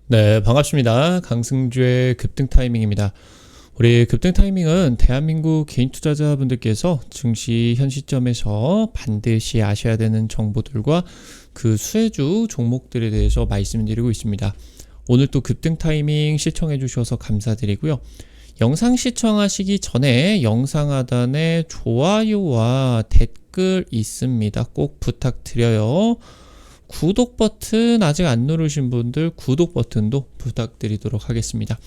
네, 반갑습니다. 강승주의 급등 타이밍입니다. 우리 급등 타이밍은 대한민국 개인 투자자분들께서 증시 현 시점에서 반드시 아셔야 되는 정보들과 그 수혜주 종목들에 대해서 말씀드리고 있습니다. 오늘 또 급등 타이밍 시청해 주셔서 감사드리고요. 영상 시청하시기 전에 영상 하단에 좋아요와 댓글 있습니다. 꼭 부탁드려요. 구독 버튼 아직 안 누르신 분들 구독 버튼도 부탁드리도록 하겠습니다.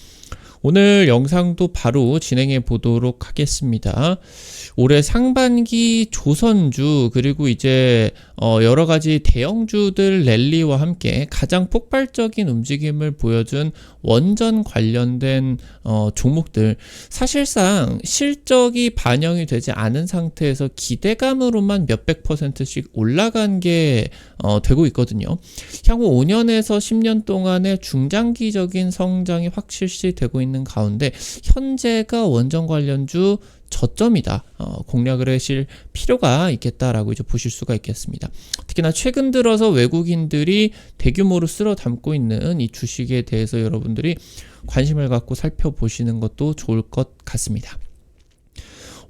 오늘 영상도 바로 진행해 보도록 하겠습니다. 올해 상반기 조선주 그리고 이제 여러 가지 대형주들 랠리와 함께 가장 폭발적인 움직임을 보여준 원전 관련된 종목들, 사실상 실적이 반영이 되지 않은 상태에서 기대감으로만 몇백 %씩 올라간 게 되고 있거든요. 향후 5년에서 10년 동안의 중장기적인 성장이 확실시 되고 있는 가운데 현재가 원전 관련주 저점이다. 공략을 하실 필요가 있겠다라고 이제 보실 수가 있겠습니다. 특히나 최근 들어서 외국인들이 대규모로 쓸어 담고 있는 이 주식에 대해서 여러분들이 관심을 갖고 살펴보시는 것도 좋을 것 같습니다.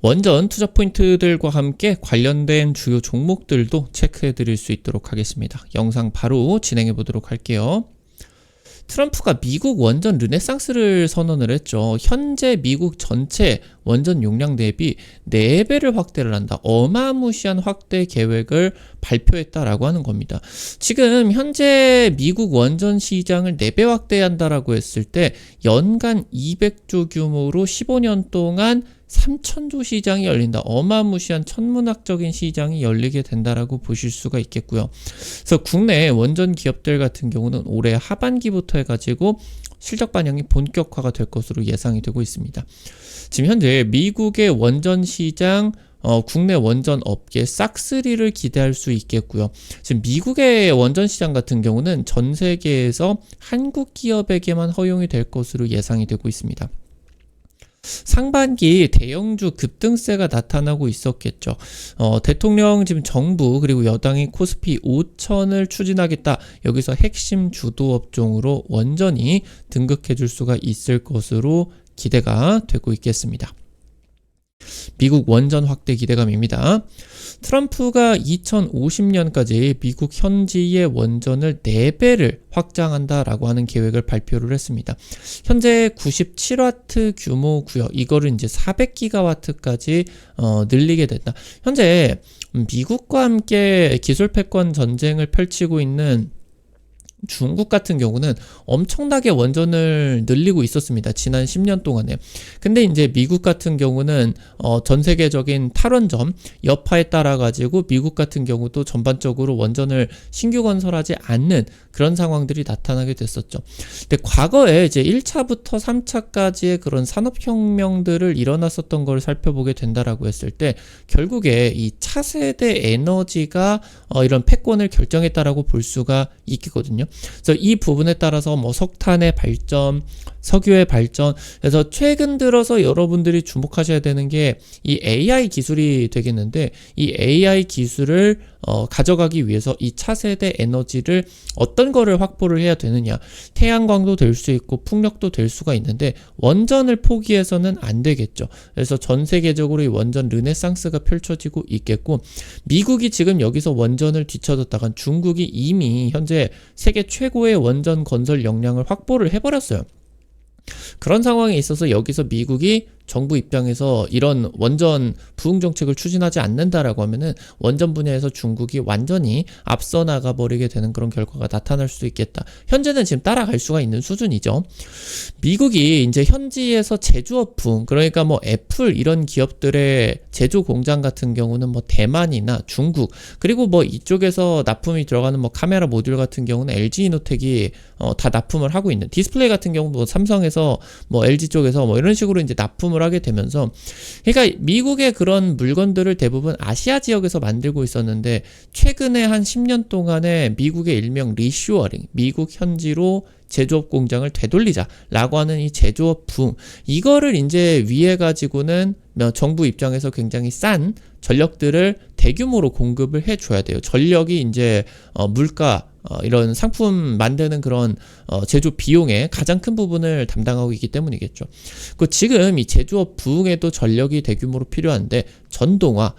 원전 투자 포인트들과 함께 관련된 주요 종목들도 체크해 드릴 수 있도록 하겠습니다. 영상 바로 진행해 보도록 할게요. 트럼프가 미국 원전 르네상스를 선언을 했죠. 현재 미국 전체 원전 용량 대비 4배를 확대를 한다. 어마무시한 확대 계획을 발표했다라고 하는 겁니다. 지금 현재 미국 원전 시장을 4배 확대한다라고 했을 때 연간 200조 규모로 15년 동안 3,000조 시장이 열린다. 어마무시한 천문학적인 시장이 열리게 된다라고 보실 수가 있겠고요. 그래서 국내 원전 기업들 같은 경우는 올해 하반기부터 해가지고 실적 반영이 본격화가 될 것으로 예상이 되고 있습니다. 지금 현재 미국의 원전 시장 국내 원전 업계 싹쓸이를 기대할 수 있겠고요. 지금 미국의 원전 시장 같은 경우는 전 세계에서 한국 기업에게만 허용이 될 것으로 예상이 되고 있습니다. 상반기 대형주 급등세가 나타나고 있었겠죠. 대통령 지금 정부 그리고 여당이 코스피 5천을 추진하겠다. 여기서 핵심 주도 업종으로 원전이 등극해 줄 수가 있을 것으로 기대가 되고 있겠습니다. 미국 원전 확대 기대감입니다. 트럼프가 2050년까지 미국 현지의 원전을 4배를 확장한다라고 하는 계획을 발표를 했습니다. 현재 97와트 규모고요. 이거를 이제 400기가와트까지 늘리게 된다. 현재 미국과 함께 기술 패권 전쟁을 펼치고 있는 중국 같은 경우는 엄청나게 원전을 늘리고 있었습니다. 지난 10년 동안에. 근데 이제 미국 같은 경우는 전 세계적인 탈원전 여파에 따라 가지고 미국 같은 경우도 전반적으로 원전을 신규 건설하지 않는 그런 상황들이 나타나게 됐었죠. 근데 과거에 이제 1차부터 3차까지의 그런 산업혁명들을 일어났었던 걸 살펴보게 된다라고 했을 때 결국에 이 차세대 에너지가 이런 패권을 결정했다라고 볼 수가 있겠거든요. 그래서 이 부분에 따라서 뭐 석탄의 발전, 석유의 발전, 그래서 최근 들어서 여러분들이 주목하셔야 되는 게 이 AI 기술이 되겠는데 이 AI 기술을 가져가기 위해서 이 차세대 에너지를 어떤 거를 확보를 해야 되느냐. 태양광도 될 수 있고 풍력도 될 수가 있는데 원전을 포기해서는 안 되겠죠. 그래서 전 세계적으로 이 원전 르네상스가 펼쳐지고 있겠고 미국이 지금 여기서 원전을 뒤쳐졌다간 중국이 이미 현재 세계 최고의 원전 건설 역량을 확보를 해버렸어요. 그런 상황에 있어서 여기서 미국이 정부 입장에서 이런 원전 부흥 정책을 추진하지 않는다라고 하면은 원전 분야에서 중국이 완전히 앞서 나가버리게 되는 그런 결과가 나타날 수도 있겠다. 현재는 지금 따라갈 수가 있는 수준이죠. 미국이 이제 현지에서 제조업 부흥, 그러니까 뭐 애플 이런 기업들의 제조 공장 같은 경우는 뭐 대만이나 중국, 그리고 뭐 이쪽에서 납품이 들어가는 뭐 카메라 모듈 같은 경우는 LG이노텍이 다 납품을 하고 있는, 디스플레이 같은 경우도 뭐 삼성에서 뭐 LG 쪽에서 뭐 이런 식으로 이제 납품을 하게 되면서, 그러니까 미국의 그런 물건들을 대부분 아시아 지역에서 만들고 있었는데 최근에 한 10년 동안에 미국의 일명 리쇼어링, 미국 현지로 제조업 공장을 되돌리자라고 하는 이 제조업 붐, 이거를 이제 위해 가지고는 정부 입장에서 굉장히 싼 전력들을 대규모로 공급을 해줘야 돼요. 전력이 이제 물가 이런 상품 만드는 그런 제조 비용의 가장 큰 부분을 담당하고 있기 때문이겠죠. 그 지금 이 제조업 부흥에도 전력이 대규모로 필요한데 전동화,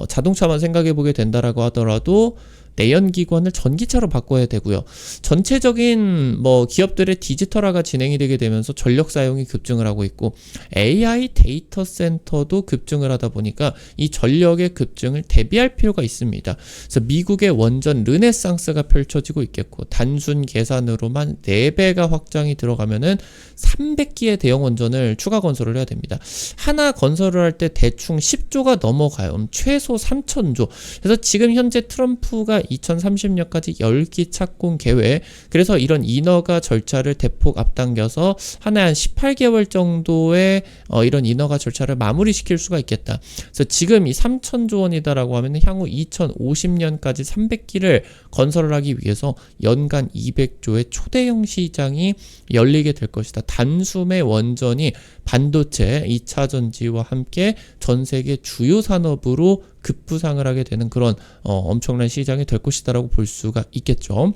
자동차만 생각해 보게 된다라고 하더라도 내연기관을 전기차로 바꿔야 되고요. 전체적인 기업들의 디지털화가 진행이 되게 되면서 전력 사용이 급증을 하고 있고 AI 데이터 센터도 급증을 하다 보니까 이 전력의 급증을 대비할 필요가 있습니다. 그래서 미국의 원전 르네상스가 펼쳐지고 있겠고 단순 계산으로만 4배가 확장이 들어가면은 300기의 대형 원전을 추가 건설을 해야 됩니다. 하나 건설을 할 때 대충 10조가 넘어가요. 최소 3,000조. 그래서 지금 현재 트럼프가 2030년까지 10기 착공 계획, 그래서 이런 인허가 절차를 대폭 앞당겨서 하나에 한 18개월 정도의 이런 인허가 절차를 마무리시킬 수가 있겠다. 그래서 지금 이 3,000조 원이다라고 하면 향후 2050년까지 300기를 건설을 하기 위해서 연간 200조의 초대형 시장이 열리게 될 것이다. 단숨에 원전이 반도체, 2차 전지와 함께 전 세계 주요 산업으로 급부상을 하게 되는 그런 엄청난 시장이 될 것이다라고 볼 수가 있겠죠.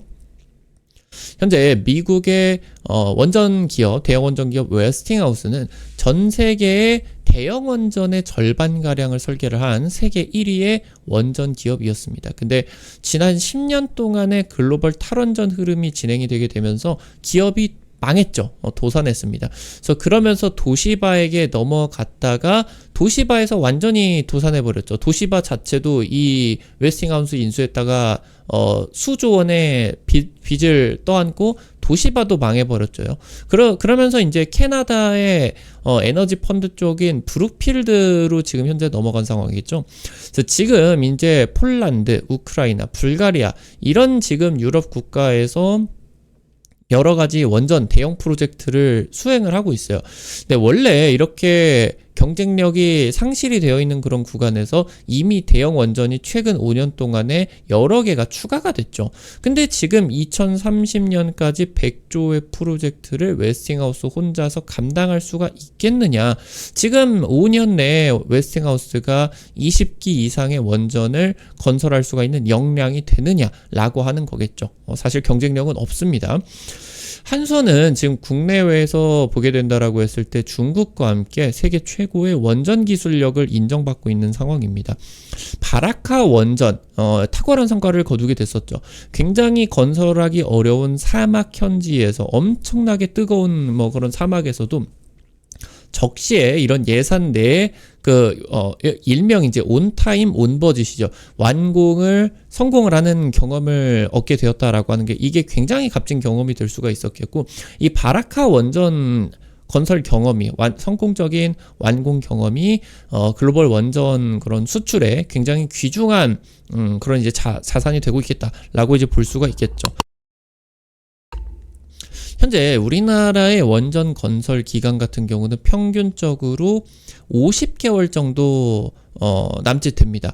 현재 미국의 원전 기업, 대형 원전 기업 웨스팅하우스는 전 세계의 대형 원전의 절반가량을 설계를 한 세계 1위의 원전 기업이었습니다. 근데 지난 10년 동안의 글로벌 탈원전 흐름이 진행이 되게 되면서 기업이 망했죠. 도산했습니다. 그래서 그러면서 도시바에게 넘어갔다가 도시바에서 완전히 도산해버렸죠. 도시바 자체도 이 웨스팅하우스 인수했다가 수조 원의 빚을 떠안고 도시바도 망해버렸죠. 그러면서 이제 캐나다의 에너지 펀드 쪽인 브룩필드로 지금 현재 넘어간 상황이겠죠. 그래서 지금 이제 폴란드, 우크라이나, 불가리아 이런 지금 유럽 국가에서 여러 가지 원전 대형 프로젝트를 수행을 하고 있어요. 근데 원래 이렇게 경쟁력이 상실이 되어 있는 그런 구간에서 이미 대형 원전이 최근 5년 동안에 여러 개가 추가가 됐죠. 근데 지금 2030년까지 100조의 프로젝트를 웨스팅하우스 혼자서 감당할 수가 있겠느냐. 지금 5년 내에 웨스팅하우스가 20기 이상의 원전을 건설할 수가 있는 역량이 되느냐라고 하는 거겠죠. 사실 경쟁력은 없습니다. 한선은 지금 국내외에서 보게 된다라고 했을 때 중국과 함께 세계 최고의 원전 기술력을 인정받고 있는 상황입니다. 바라카 원전 탁월한 성과를 거두게 됐었죠. 굉장히 건설하기 어려운 사막 현지에서 엄청나게 뜨거운 그런 사막에서도 적시에 이런 예산 내에 일명 이제 온타임 온버짓이죠. 완공을 성공을 하는 경험을 얻게 되었다라고 하는 게 이게 굉장히 값진 경험이 될 수가 있었겠고 이 바라카 원전 건설 경험이 성공적인 완공 경험이 글로벌 원전 그런 수출에 굉장히 귀중한 그런 이제 자산이 되고 있겠다라고 이제 볼 수가 있겠죠. 현재 우리나라의 원전 건설 기간 같은 경우는 평균적으로 50개월 정도 남짓됩니다.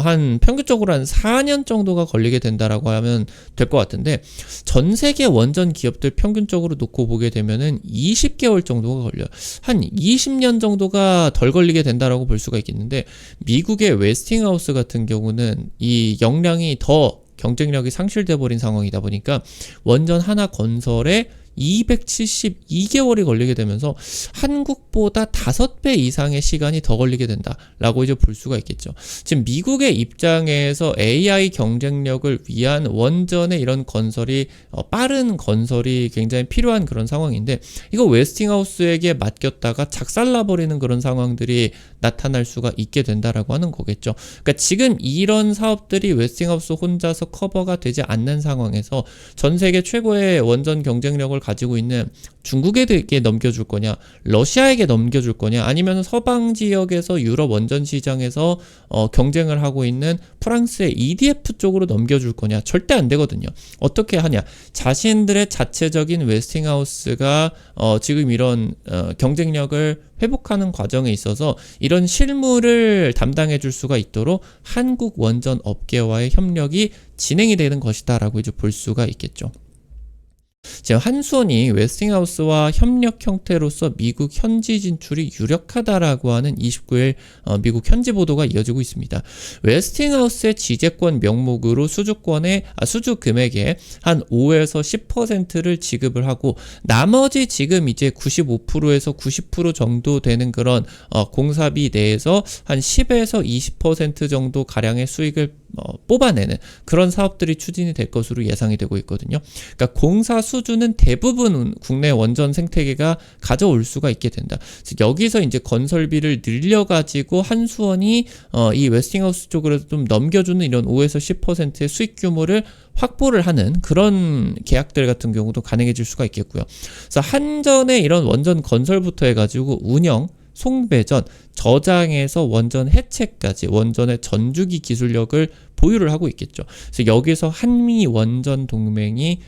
한 평균적으로 한 4년 정도가 걸리게 된다라고 하면 될 것 같은데 전 세계 원전 기업들 평균적으로 놓고 보게 되면은 20개월 정도가 걸려요. 한 20년 정도가 덜 걸리게 된다라고 볼 수가 있겠는데 미국의 웨스팅하우스 같은 경우는 이 역량이 더 경쟁력이 상실돼 버린 상황이다 보니까 원전 하나 건설에 272개월이 걸리게 되면서 한국보다 5배 이상의 시간이 더 걸리게 된다라고 이제 볼 수가 있겠죠. 지금 미국의 입장에서 AI 경쟁력을 위한 원전의 이런 건설이 빠른 건설이 굉장히 필요한 그런 상황인데 이거 웨스팅하우스에게 맡겼다가 작살나버리는 그런 상황들이 나타날 수가 있게 된다라고 하는 거겠죠. 그러니까 지금 이런 사업들이 웨스팅하우스 혼자서 커버가 되지 않는 상황에서 전 세계 최고의 원전 경쟁력을 가지고 있는 중국에게 넘겨줄 거냐, 러시아에게 넘겨줄 거냐, 아니면 서방 지역에서 유럽 원전 시장에서 경쟁을 하고 있는 프랑스의 EDF 쪽으로 넘겨줄 거냐, 절대 안 되거든요. 어떻게 하냐, 자신들의 자체적인 웨스팅하우스가 지금 이런 경쟁력을 회복하는 과정에 있어서 이런 실무를 담당해 줄 수가 있도록 한국 원전 업계와의 협력이 진행이 되는 것이다 라고 이제 볼 수가 있겠죠. 지금 한수원이 웨스팅하우스와 협력 형태로서 미국 현지 진출이 유력하다라고 하는 29일 미국 현지 보도가 이어지고 있습니다. 웨스팅하우스의 지재권 명목으로 수주 금액의 한 5에서 10%를 지급을 하고 나머지 지금 이제 95%에서 90% 정도 되는 그런 공사비 내에서 한 10에서 20% 정도 가량의 수익을 뽑아내는 그런 사업들이 추진이 될 것으로 예상이 되고 있거든요. 그러니까 공사 수주는 대부분 국내 원전 생태계가 가져올 수가 있게 된다. 즉 여기서 이제 건설비를 늘려가지고 한수원이 이 웨스팅하우스 쪽으로 좀 넘겨주는 이런 5에서 10%의 수익 규모를 확보를 하는 그런 계약들 같은 경우도 가능해질 수가 있겠고요. 그래서 한전의 이런 원전 건설부터 해가지고 운영, 송배전, 저장에서 원전 해체까지 원전의 전주기 기술력을 보유를 하고 있겠죠. 그래서 여기서 한미 원전 동맹이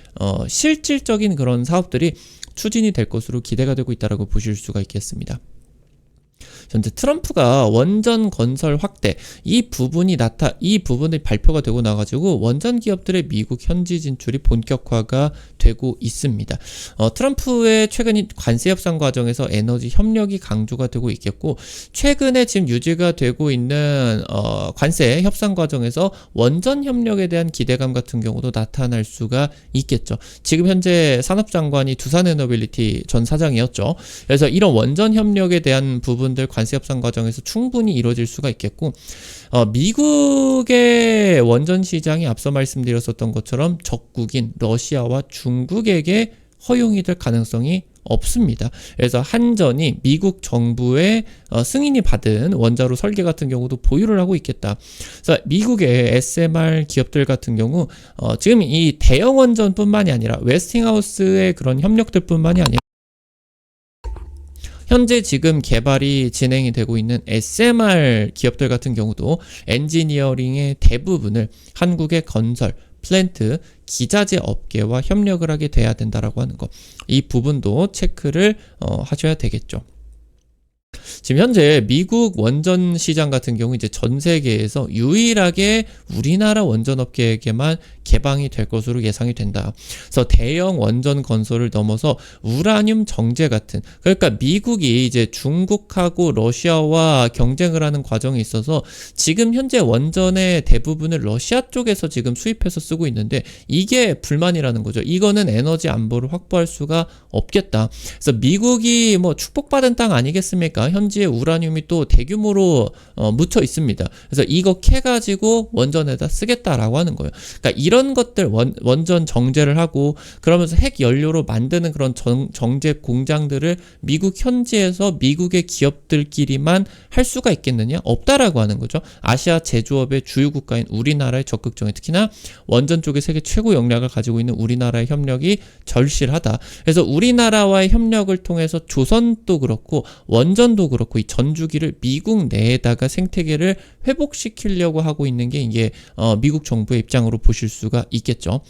실질적인 그런 사업들이 추진이 될 것으로 기대가 되고 있다라고 보실 수가 있겠습니다. 현재 트럼프가 원전 건설 확대 이 부분이 발표가 되고 나가지고 원전 기업들의 미국 현지 진출이 본격화가 되고 있습니다. 트럼프의 최근 관세 협상 과정에서 에너지 협력이 강조가 되고 있겠고 최근에 지금 유지가 되고 있는 관세 협상 과정에서 원전 협력에 대한 기대감 같은 경우도 나타날 수가 있겠죠. 지금 현재 산업장관이 두산에너빌리티 전 사장이었죠. 그래서 이런 원전 협력에 대한 부분들 관세 협상 과정에서 충분히 이루어질 수가 있겠고 미국의 원전 시장이 앞서 말씀드렸었던 것처럼 적국인 러시아와 중국에게 허용이 될 가능성이 없습니다. 그래서 한전이 미국 정부의 승인이 받은 원자로 설계 같은 경우도 보유를 하고 있겠다. 그래서 미국의 SMR 기업들 같은 경우 지금 이 대형 원전뿐만이 아니라 웨스팅하우스의 그런 협력들뿐만이 아니라 현재 지금 개발이 진행이 되고 있는 SMR 기업들 같은 경우도 엔지니어링의 대부분을 한국의 건설, 플랜트, 기자재 업계와 협력을 하게 돼야 된다라고 하는 것. 이 부분도 체크를 하셔야 되겠죠. 지금 현재 미국 원전 시장 같은 경우 이제 전 세계에서 유일하게 우리나라 원전 업계에게만 개방이 될 것으로 예상이 된다. 그래서 대형 원전 건설을 넘어서 우라늄 정제 같은 그러니까 미국이 이제 중국하고 러시아와 경쟁을 하는 과정에 있어서 지금 현재 원전의 대부분을 러시아 쪽에서 지금 수입해서 쓰고 있는데 이게 불만이라는 거죠. 이거는 에너지 안보를 확보할 수가 없겠다. 그래서 미국이 뭐 축복받은 땅 아니겠습니까? 현지에 우라늄이 또 대규모로 묻혀 있습니다. 그래서 이거 캐가지고 원전에다 쓰겠다라고 하는 거예요. 그러니까 이런 것들 원전 정제를 하고 그러면서 핵 연료로 만드는 그런 정제 공장들을 미국 현지에서 미국의 기업들끼리만 할 수가 있겠느냐? 없다라고 하는 거죠. 아시아 제조업의 주요 국가인 우리나라의 적극적인 특히나 원전 쪽에 세계 최고 역량을 가지고 있는 우리나라의 협력이 절실하다. 그래서 우리나라와의 협력을 통해서 조선도 그렇고 원전도 그렇고 이 전주기를 미국 내에다가 생태계를 회복시키려고 하고 있는 게 이게 미국 정부의 입장으로 보실 수가 있겠죠.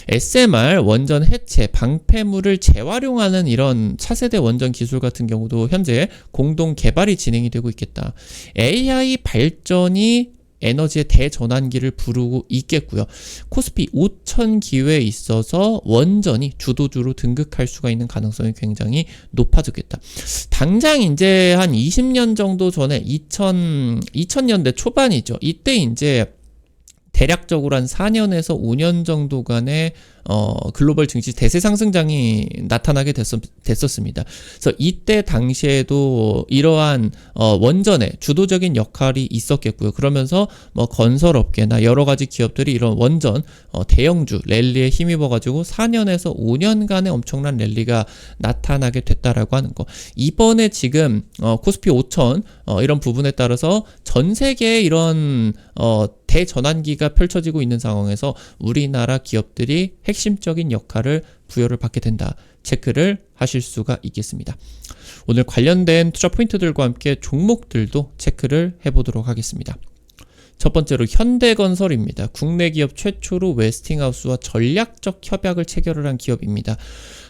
SMR 원전 해체 방패물을 재활용하는 이런 차세대 원전 기술 같은 경우도 현재 공동 개발이 진행이 되고 있겠다. AI 발전이 에너지의 대전환기를 부르고 있겠고요. 코스피 5천 기회에 있어서 원전이 주도주로 등극할 수가 있는 가능성이 굉장히 높아졌겠다. 당장 이제 한 20년 정도 전에 2000년대 초반이죠. 이때 이제 대략적으로 한 4년에서 5년 정도간의 글로벌 증시 대세 상승장이 나타나게 됐었습니다. 그래서 이때 당시에도 이러한 원전의 주도적인 역할이 있었겠고요. 그러면서 뭐 건설업계나 여러 가지 기업들이 이런 원전 대형주 랠리에 힘입어가지고 4년에서 5년간의 엄청난 랠리가 나타나게 됐다라고 하는 거. 이번에 지금 코스피 5천 이런 부분에 따라서 전 세계에 이런 대전환기가 펼쳐지고 있는 상황에서 우리나라 기업들이 핵심적인 역할을 부여를 받게 된다. 체크를 하실 수가 있겠습니다. 오늘 관련된 투자 포인트들과 함께 종목들도 체크를 해보도록 하겠습니다. 첫 번째로 현대건설입니다. 국내 기업 최초로 웨스팅하우스와 전략적 협약을 체결을 한 기업입니다.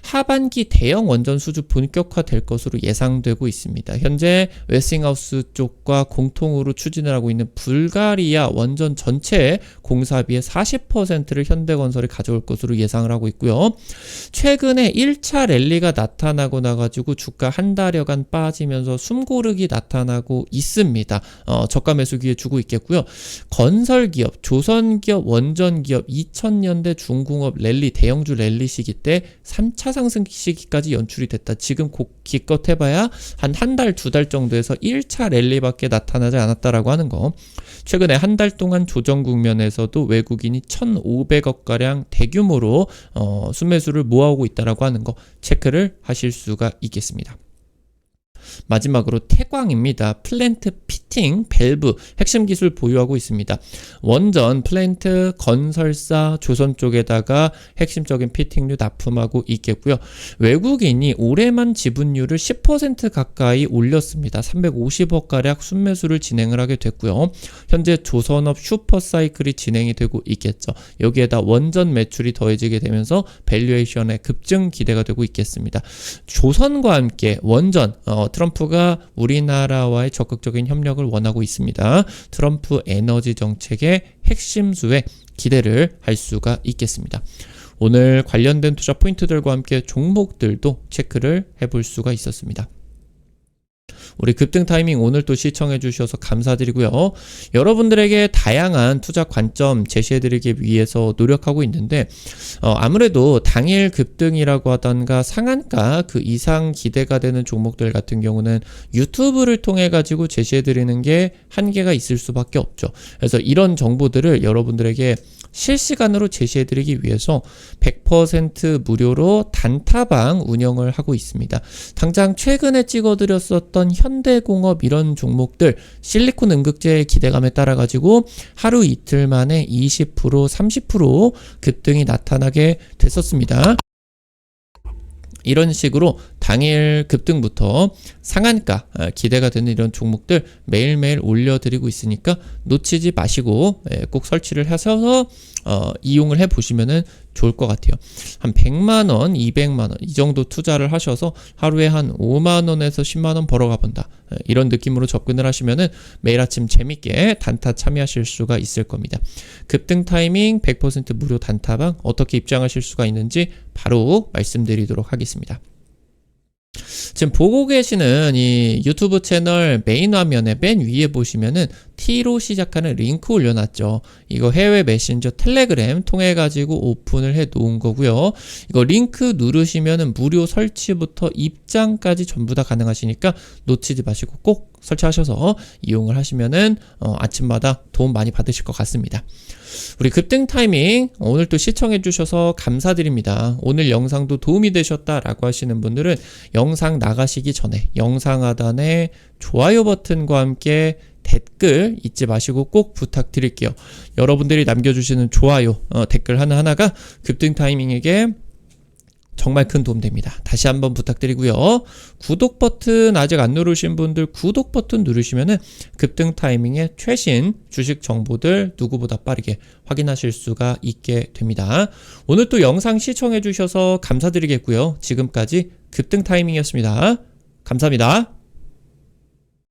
하반기 대형 원전 수주 본격화될 것으로 예상되고 있습니다. 현재 웨스팅하우스 쪽과 공통으로 추진을 하고 있는 불가리아 원전 전체 공사비의 40%를 현대건설이 가져올 것으로 예상을 하고 있고요. 최근에 1차 랠리가 나타나고 나가지고 주가 한 달여간 빠지면서 숨고르기 나타나고 있습니다. 저가 매수 기회 주고 있겠고요. 건설기업, 조선기업, 원전기업 2000년대 중공업 랠리, 대형주 랠리 시기 때 3차 상승 시기까지 연출이 됐다. 지금 기껏 해봐야 한 달, 두 달 정도에서 1차 랠리밖에 나타나지 않았다라고 하는 거. 최근에 한 달 동안 조정 국면에서도 외국인이 1,500억가량 대규모로 순매수를 모아오고 있다라고 하는 거 체크를 하실 수가 있겠습니다. 마지막으로 태광입니다. 플랜트 피팅, 밸브 핵심 기술 보유하고 있습니다. 원전, 플랜트, 건설사, 조선 쪽에다가 핵심적인 피팅류 납품하고 있겠고요. 외국인이 올해만 지분율을 10% 가까이 올렸습니다. 350억가량 순매수를 진행을 하게 됐고요. 현재 조선업 슈퍼사이클이 진행이 되고 있겠죠. 여기에다 원전 매출이 더해지게 되면서 밸류에이션의 급증 기대가 되고 있겠습니다. 조선과 함께 원전, 트럼프가 우리나라와의 적극적인 협력을 원하고 있습니다. 트럼프 에너지 정책의 핵심수에 기대를 할 수가 있겠습니다. 오늘 관련된 투자 포인트들과 함께 종목들도 체크를 해볼 수가 있었습니다. 우리 급등 타이밍 오늘 또 시청해 주셔서 감사드리고요. 여러분들에게 다양한 투자 관점 제시해드리기 위해서 노력하고 있는데 아무래도 당일 급등이라고 하던가 상한가 그 이상 기대가 되는 종목들 같은 경우는 유튜브를 통해 가지고 제시해드리는 게 한계가 있을 수밖에 없죠. 그래서 이런 정보들을 여러분들에게 실시간으로 제시해드리기 위해서 100% 무료로 단타방 운영을 하고 있습니다. 당장 최근에 찍어드렸었던 현대공업 이런 종목들 실리콘 음극재의 기대감에 따라 가지고 하루 이틀 만에 20% 30% 급등이 나타나게 됐었습니다. 이런 식으로 당일 급등부터 상한가 기대가 되는 이런 종목들 매일매일 올려드리고 있으니까 놓치지 마시고 꼭 설치를 하셔서 이용을 해보시면 좋을 것 같아요. 한 100만원, 200만원 이 정도 투자를 하셔서 하루에 한 5만원에서 10만원 벌어가 본다. 이런 느낌으로 접근을 하시면 매일 아침 재밌게 단타 참여하실 수가 있을 겁니다. 급등 타이밍 100% 무료 단타방 어떻게 입장하실 수가 있는지 바로 말씀드리도록 하겠습니다. 지금 보고 계시는 이 유튜브 채널 메인 화면에 맨 위에 보시면은 T로 시작하는 링크 올려놨죠. 이거 해외 메신저 텔레그램 통해 가지고 오픈을 해 놓은 거고요. 이거 링크 누르시면은 무료 설치부터 입장까지 전부 다 가능하시니까 놓치지 마시고 꼭 설치하셔서 이용을 하시면은 아침마다 도움 많이 받으실 것 같습니다. 우리 급등 타이밍 오늘 또 시청해 주셔서 감사드립니다. 오늘 영상도 도움이 되셨다라고 하시는 분들은 영상 나가시기 전에 영상 하단에 좋아요 버튼과 함께 댓글 잊지 마시고 꼭 부탁드릴게요. 여러분들이 남겨주시는 좋아요, 댓글 하나하나가 급등 타이밍에게 정말 큰 도움 됩니다. 다시 한번 부탁드리고요. 구독 버튼 아직 안 누르신 분들 구독 버튼 누르시면은 급등 타이밍의 최신 주식 정보들 누구보다 빠르게 확인하실 수가 있게 됩니다. 오늘 또 영상 시청해 주셔서 감사드리겠고요. 지금까지 급등 타이밍이었습니다. 감사합니다.